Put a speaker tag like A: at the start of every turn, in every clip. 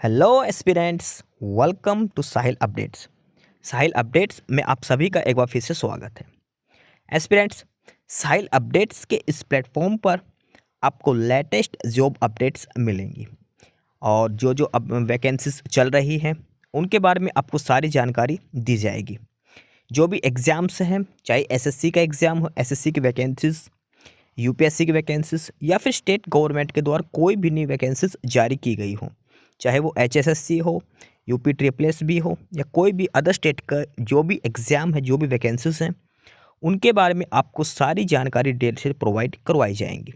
A: Hello aspirants, welcome to Sahil updates. Sahil updates में आप सभी का एक बार फिर से स्वागत है। एस्पिरेंट्स, साहिल अपडेट्स के इस प्लेटफॉर्म पर आपको लेटेस्ट जॉब अपडेट्स मिलेंगी और जो जो अब वैकेंसीज चल रही हैं उनके बारे में आपको सारी जानकारी दी जाएगी। जो भी एग्ज़ाम्स हैं, चाहे एसएससी का एग्ज़ाम हो, एसएससी की वैकेंसीज, यूपीएससी की वैकेंसीज या फिर स्टेट गवर्नमेंट के द्वारा कोई भी नई वैकेंसीज जारी की गई हो, चाहे वो एचएसएससी हो, यूपी ट्रिपल एस भी हो या कोई भी अदर स्टेट का जो भी एग्ज़ाम है, जो भी वैकेंसीज हैं, उनके बारे में आपको सारी जानकारी डिटेल से प्रोवाइड करवाई जाएंगी।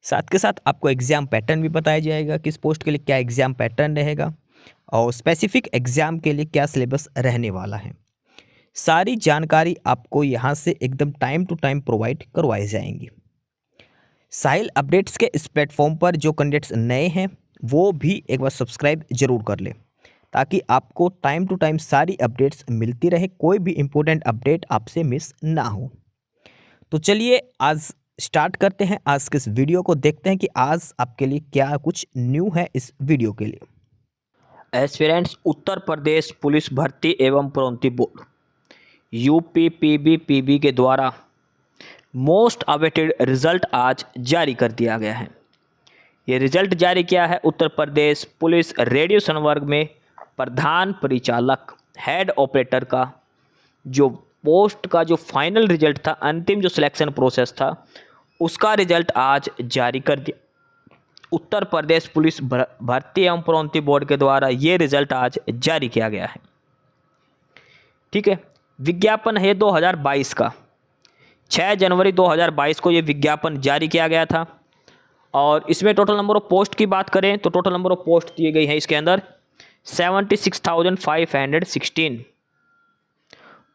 A: साथ के साथ आपको एग्ज़ाम पैटर्न भी बताया जाएगा, किस पोस्ट के लिए क्या एग्ज़ाम पैटर्न रहेगा और स्पेसिफिक एग्ज़ाम के लिए क्या सिलेबस रहने वाला है। सारी जानकारी आपको यहाँ से एकदम टाइम टू टाइम प्रोवाइड करवाई जाएंगी। साहिल अपडेट्स के इस प्लेटफॉर्म पर जो कैंडिडेट्स नए हैं वो भी एक बार सब्सक्राइब जरूर कर लें ताकि आपको टाइम टू टाइम सारी अपडेट्स मिलती रहे, कोई भी इम्पोर्टेंट अपडेट आपसे मिस ना हो। तो चलिए आज स्टार्ट करते हैं आज के इस वीडियो को, देखते हैं कि आज आपके लिए क्या कुछ न्यू है इस वीडियो के लिए।
B: एस्पिरेंट्स, उत्तर प्रदेश पुलिस भर्ती एवं प्रोन्नति बोर्ड यूपीपीबी के द्वारा मोस्ट अवेटेड रिजल्ट आज जारी कर दिया गया है। ये रिजल्ट जारी किया है उत्तर प्रदेश पुलिस रेडियो संवर्ग में प्रधान परिचालक हेड ऑपरेटर का जो पोस्ट का जो फाइनल रिजल्ट था, अंतिम जो सिलेक्शन प्रोसेस था, उसका रिजल्ट आज जारी कर दिया। उत्तर प्रदेश पुलिस भर्ती एवं प्रोन्नति बोर्ड के द्वारा ये रिजल्ट आज जारी किया गया है। ठीक है, विज्ञापन है 2022 का, 6 जनवरी 2022 को ये विज्ञापन जारी किया गया था और इसमें टोटल नंबर ऑफ पोस्ट की बात करें तो टोटल नंबर ऑफ पोस्ट दिए गई है इसके अंदर 76,516।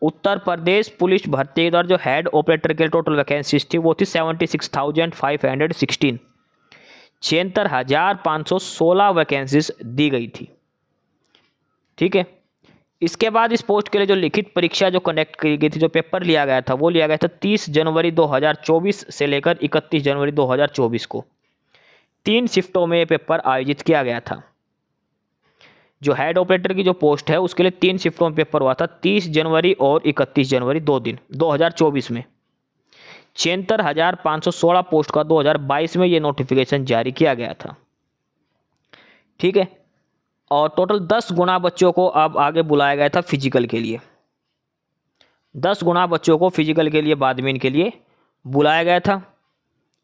B: उत्तर प्रदेश पुलिस भर्ती के द्वारा जो हेड ऑपरेटर के टोटल वैकेंसीज थी वो थी 76,516। 76,516 वैकेंसीज दी गई थी। ठीक है, इसके बाद इस पोस्ट के लिए जो लिखित परीक्षा जो कंडक्ट की गई थी, जो पेपर लिया गया था, वो लिया गया था 30 जनवरी 2024 से लेकर 31 जनवरी 2024 को। 3 शिफ्टों में ये पेपर आयोजित किया गया था। जो हेड ऑपरेटर की जो पोस्ट है उसके लिए 3 शिफ्टों में पेपर हुआ था, 30 जनवरी और 31 जनवरी 2 दिन 2024 में। 76,516 पोस्ट का 2022 में ये नोटिफिकेशन जारी किया गया था। ठीक है, और टोटल 10 गुना बच्चों को अब आगे बुलाया गया था फिजिकल के लिए। 10 गुना बच्चों को फिजिकल के लिए बाद में इनके लिए बुलाया गया था।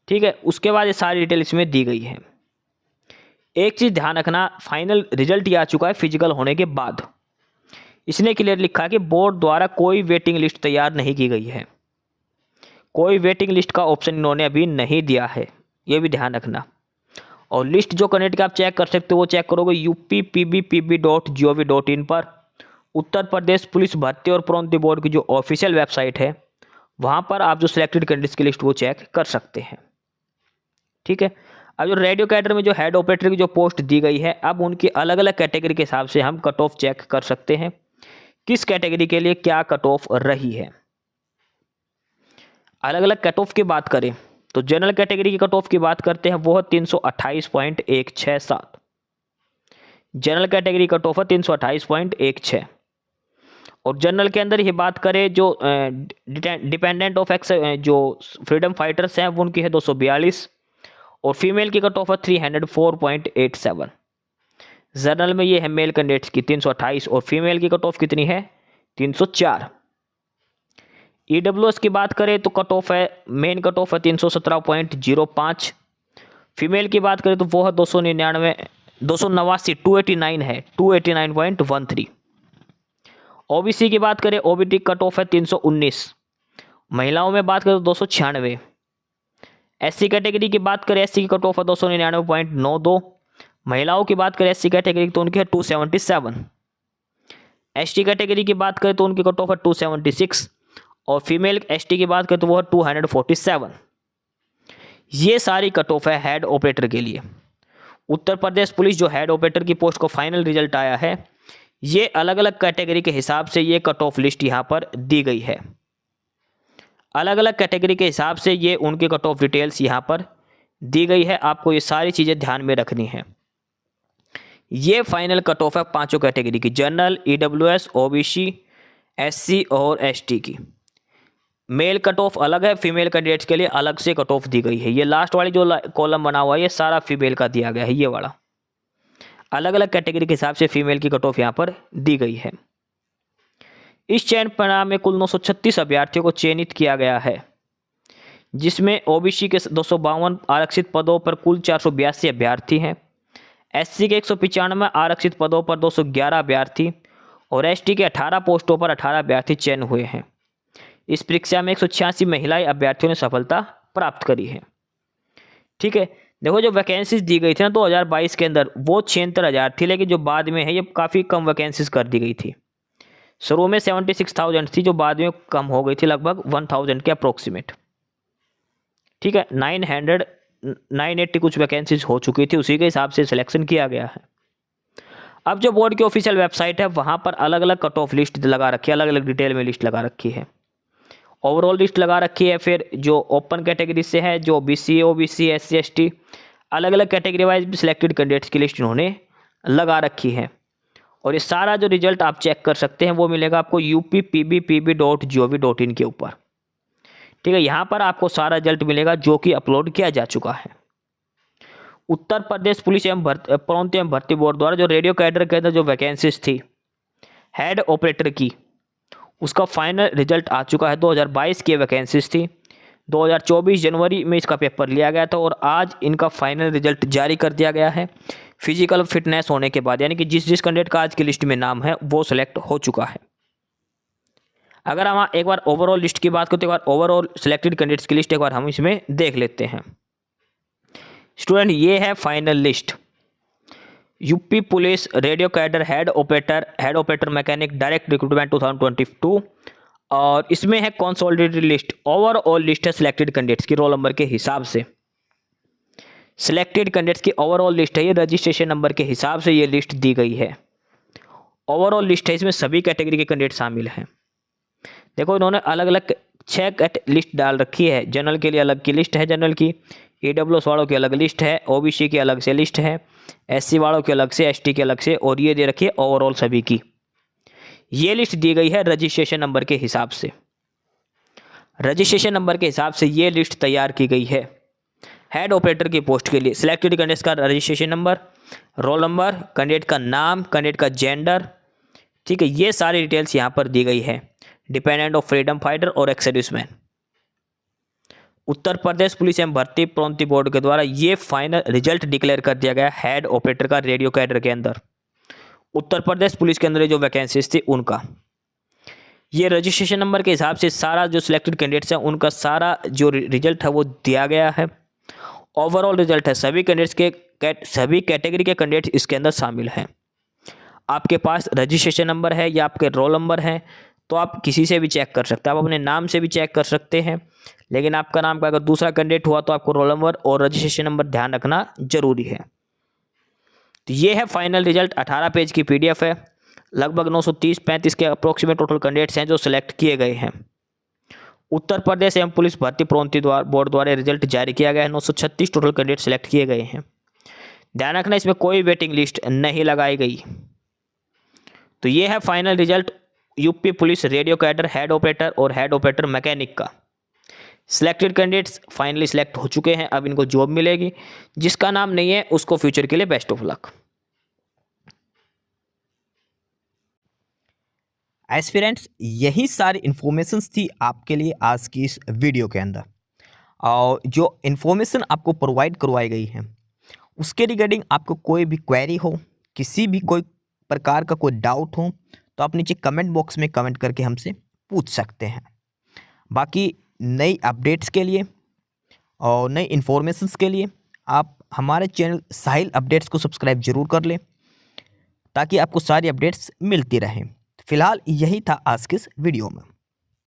B: ठीक है, उसके बाद ये सारी डिटेल इसमें दी गई है। एक चीज़ ध्यान रखना, फाइनल रिजल्ट ये आ चुका है फिजिकल होने के बाद। इसने क्लियर लिखा है कि बोर्ड द्वारा कोई वेटिंग लिस्ट तैयार नहीं की गई है। कोई वेटिंग लिस्ट का ऑप्शन इन्होंने अभी नहीं दिया है, ये भी ध्यान रखना। और लिस्ट जो कैंडिडेट का आप चेक कर सकते हो वो चेक करोगे uppbb.gov.in पर। उत्तर प्रदेश पुलिस भर्ती और प्रोन्नति बोर्ड की जो ऑफिशियल वेबसाइट है वहाँ पर आप जो सिलेक्टेड कैंडिडेट्स की लिस्ट वो चेक कर सकते हैं। ठीक है, अब जो रेडियो कैडर में जो हेड ऑपरेटर की जो पोस्ट दी गई है, अब उनकी अलग अलग कैटेगरी के हिसाब से हम कट ऑफ चेक कर सकते हैं, किस कैटेगरी के लिए क्या कट ऑफ रही है। अलग अलग कट ऑफ की बात करें तो जनरल कैटेगरी की कट ऑफ की बात करते हैं, वो है 328.167। जनरल कैटेगरी कट ऑफ है 328.16। और जनरल के अंदर ये बात करें जो डिपेंडेंट ऑफ एक्स जो फ्रीडम फाइटर्स हैं वो उनकी है 242 और फीमेल की कट ऑफ है 304.87। जनरल में ये है मेल कैंडिडेट्स की 328 और फीमेल की कट ऑफ कितनी है 304। ईडब्ल्यूएस की बात करें तो कट ऑफ है, मेन कट ऑफ है 317.05। फीमेल की बात करें तो वो है 289 है 289.13। ओबीसी की बात करें, ओबीटी कट ऑफ है 319। महिलाओं में बात करें तो 296। एससी कैटेगरी की बात करें, एससी की कट ऑफ है 299.92। महिलाओं की बात करें एससी कैटेगरी तो उनकी है 277। एसटी कैटेगरी की बात करें तो उनकी कट ऑफ है 276 और फीमेल एसटी की बात करें तो वो है 247। ये सारी कट ऑफ है हेड ऑपरेटर के लिए। उत्तर प्रदेश पुलिस जो हेड ऑपरेटर की पोस्ट को फाइनल रिजल्ट आया है, ये अलग अलग कैटेगरी के हिसाब से ये कट ऑफ लिस्ट यहाँ पर दी गई है। अलग अलग कैटेगरी के हिसाब से ये उनके कट ऑफ डिटेल्स यहाँ पर दी गई है। आपको ये सारी चीज़ें ध्यान में रखनी है। ये फाइनल कट ऑफ है पांचों कैटेगरी की, जनरल, ईडब्ल्यूएस, ओबीसी, एससी और एसटी की। मेल कट ऑफ अलग है, फीमेल कैंडिडेट्स के लिए अलग से कट ऑफ दी गई है। ये लास्ट वाली जो कॉलम बना हुआ है ये सारा फीमेल का दिया गया है, ये वाला अलग अलग कैटेगरी के हिसाब से फीमेल की कट ऑफ यहाँ पर दी गई है। इस चयन प्रणाली में कुल 936 अभ्यर्थियों को चयनित किया गया है, जिसमें ओबीसी के 252 आरक्षित पदों पर कुल 482 अभ्यर्थी हैं, एससी के 195 आरक्षित पदों पर 211 अभ्यर्थी और एसटी के 18 पोस्टों पर 18 अभ्यर्थी चयन हुए हैं। इस परीक्षा में 186 महिला अभ्यर्थियों ने सफलता प्राप्त करी है। ठीक है, देखो जो वैकेंसीज दी गई थी ना 2022 के अंदर वो 76,000 थी, लेकिन जो बाद में है ये काफ़ी कम वैकेंसीज कर दी गई थी। शुरू में 76,000 थी जो बाद में कम हो गई थी लगभग 1,000 के अप्रोक्सीमेट। ठीक है, 980 कुछ वैकेंसीज हो चुकी थी, उसी के हिसाब से सिलेक्शन किया गया है। अब जो बोर्ड की ऑफिशियल वेबसाइट है वहाँ पर अलग अलग कट ऑफ लिस्ट लगा रखी है, अलग अलग डिटेल में लिस्ट लगा रखी है। ओवरऑल लिस्ट लगा रखी है, फिर जो ओपन कैटेगरी से है, जो बीसी, ओबीसी, एससी, एसटी, अलग अलग कैटेगरी वाइज भी सिलेक्टेड कैंडिडेट्स की लिस्ट इन्होंने लगा रखी है। और ये सारा जो रिजल्ट आप चेक कर सकते हैं वो मिलेगा आपको uppb.gov.in के ऊपर। ठीक है, यहाँ पर आपको सारा रिजल्ट मिलेगा जो कि अपलोड किया जा चुका है। उत्तर प्रदेश पुलिस एवं प्रोन्नति एवं भर्ती बोर्ड द्वारा जो रेडियो कैडर के अंदर जो वैकेंसीज थी हेड ऑपरेटर की, उसका फाइनल रिजल्ट आ चुका है। 2022 की वैकेंसीज थी, 2024 जनवरी में इसका पेपर लिया गया था और आज इनका फाइनल रिजल्ट जारी कर दिया गया है फिजिकल फिटनेस होने के बाद, यानी कि जिस कैंडिडेट का आज की लिस्ट में नाम है वो सिलेक्ट हो चुका है। अगर हम एक बार ओवरऑल लिस्ट की बात करते हैं, एक बार ओवरऑल सिलेक्टेड कैंडिडेट्स की लिस्ट एक बार हम इसमें देख लेते हैं। स्टूडेंट, ये है final list. UP police radio cadre head operator mechanic direct recruitment 2022, और इसमें है कंसोलिडेटेड लिस्ट। ओवरऑल लिस्ट है सिलेक्टेड कैंडिडेट्स की रोल नंबर के हिसाब से। सिलेक्टेड कैंडिडेट्स की ओवरऑल लिस्ट है, ये रजिस्ट्रेशन नंबर के हिसाब से ये लिस्ट दी गई है। ओवरऑल लिस्ट है, इसमें सभी कैटेगरी के कैंडिडेट शामिल हैं। देखो इन्होंने अलग अलग 6 लिस्ट डाल रखी है। जनरल के लिए अलग की लिस्ट है, जनरल की, ईडब्ल्यूएस वालों की अलग लिस्ट है, ओबीसी की अलग से लिस्ट है, एससी वालों की अलग से, एसटी की अलग से, और ये दे रखी है ओवरऑल सभी की। ये लिस्ट दी गई है रजिस्ट्रेशन नंबर के हिसाब से। रजिस्ट्रेशन नंबर के हिसाब से ये लिस्ट तैयार की गई है। हेड ऑपरेटर की पोस्ट के लिए सिलेक्टेड कैंडिडेट्स का registration number, roll number, candidate का नाम, कैंडिडेट का जेंडर, ठीक है, ये सारी डिटेल्स यहाँ पर दी गई है। डिपेंडेंट ऑफ फ्रीडम फाइटर और ex serviceman. Uttar Pradesh police एवं भर्ती प्रोन्नति बोर्ड के द्वारा ये फाइनल रिजल्ट डिक्लेयर कर दिया गया हेड ऑपरेटर का रेडियो कैडर के अंदर। उत्तर प्रदेश पुलिस के अंदर जो वैकेंसीज थी उनका ये रजिस्ट्रेशन नंबर के हिसाब से सारा जो सिलेक्टेड कैंडिडेट्स हैं उनका सारा जो रिजल्ट है वो दिया गया है। ओवरऑल रिजल्ट है, सभी कैंडिडेट्स के सभी कैटेगरी के कैंडिडेट्स इसके अंदर शामिल हैं। आपके पास रजिस्ट्रेशन नंबर है या आपके रोल नंबर है तो आप किसी से भी चेक कर सकते हैं, आप अपने नाम से भी चेक कर सकते हैं, लेकिन आपका नाम का अगर दूसरा कैंडिडेट हुआ तो आपको रोल नंबर और रजिस्ट्रेशन नंबर ध्यान रखना जरूरी है। तो ये है फाइनल रिजल्ट, 18 पेज की पीडीएफ है। लगभग 930-35 के अप्रोक्सीमेट टोटल कैंडिडेट्स हैं जो सिलेक्ट किए गए हैं। उत्तर प्रदेश एवं पुलिस भर्ती प्रोन्नति बोर्ड द्वारा रिजल्ट जारी किया गया है। 936 टोटल कैंडिडेट सिलेक्ट किए गए हैं। ध्यान रखना इसमें कोई वेटिंग लिस्ट नहीं लगाई गई। तो ये है final result UP police radio cadre head operator और हेड ऑपरेटर मैकेनिक का। सिलेक्टेड कैंडिडेट्स फाइनली सिलेक्ट हो चुके हैं, अब इनको जॉब मिलेगी। जिसका नाम नहीं है उसको फ्यूचर के लिए बेस्ट ऑफ लक।
A: एस्पिरेंट्स, यही सारी इन्फॉर्मेशंस थी आपके लिए आज की इस वीडियो के अंदर, और जो इन्फॉर्मेशन आपको प्रोवाइड करवाई गई है उसके रिगार्डिंग आपको कोई भी क्वेरी हो, किसी भी कोई प्रकार का कोई डाउट हो तो आप नीचे कमेंट बॉक्स में कमेंट करके हमसे पूछ सकते हैं। बाकी नई अपडेट्स के लिए और नई इन्फॉर्मेशंस के लिए आप हमारे चैनल साहिल अपडेट्स को सब्सक्राइब जरूर कर लें ताकि आपको सारी अपडेट्स मिलती रहें। फिलहाल यही था आज के इस वीडियो में।